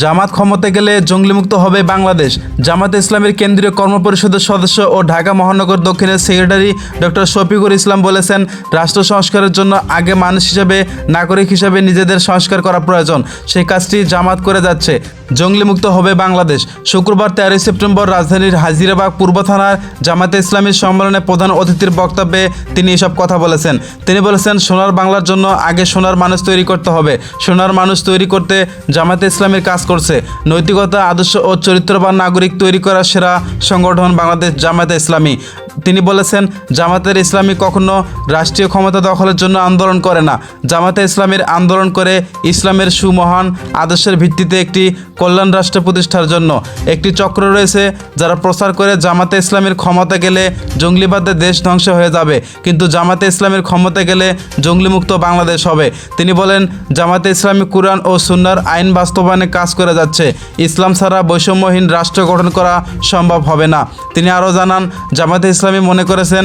জামাত ক্ষমতায় গেলে জঙ্গিমুক্ত হবে বাংলাদেশ। জামাতে ইসলামের কেন্দ্রীয় কর্মপরিষদের সদস্য ও ঢাকা মহানগর দক্ষিণের সেক্রেটারি ডক্টর শফিকুল ইসলাম বলেছেন, রাষ্ট্র সংস্কারের জন্য আগে মানুষ হিসেবে, নাগরিক হিসেবে নিজেদের সংস্কার করা প্রয়োজন। সেই কাজটি জামাত করে যাচ্ছে। জঙ্গিমুক্ত হবে বাংলাদেশ। শুক্রবার 13 সেপ্টেম্বর রাজধানীর হাজিরাবাগ পূর্ব থানার জামাতে ইসলামী সম্মেলনে প্রধান অতিথির বক্তব্যে তিনি এসব কথা বলেছেন। তিনি বলেছেন, সোনার বাংলার জন্য আগে সোনার মানুষ তৈরি করতে হবে। সোনার মানুষ তৈরি করতে জামাতে ইসলামের কাজ করছে। নৈতিকতা, আদর্শ ও চরিত্রবান নাগরিক তৈরি করার সেরা সংগঠন বাংলাদেশ জামাতে ইসলামী। তিনি বলেছেন, জামাতের ইসলামী কখনো রাষ্ট্রীয় ক্ষমতা দখলের জন্য আন্দোলন করে না। জামাতে ইসলামীর আন্দোলন করে ইসলামের সুমহান আদর্শের ভিত্তিতে একটি কল্যাণ রাষ্ট্র প্রতিষ্ঠার জন্য। একটি চক্র রয়েছে যারা প্রচার করে জামাতে ইসলামীর ক্ষমতা গেলে জঙ্গলিবাদের দেশ ধ্বংস হয়ে যাবে, কিন্তু জামাতে ইসলামীর ক্ষমতা গেলে জঙ্গলিমুক্ত বাংলাদেশ হবে। তিনি বলেন, জামাতে ইসলামী কুরআন ও সুন্নাহর আইন বাস্তবায়নে কাজ করে যাচ্ছে। ইসলাম ছাড়া বৈষম্যহীন রাষ্ট্র গঠন করা সম্ভব হবে না। তিনি আরও জানান, জামাতে ইসলামী মনে করেছেন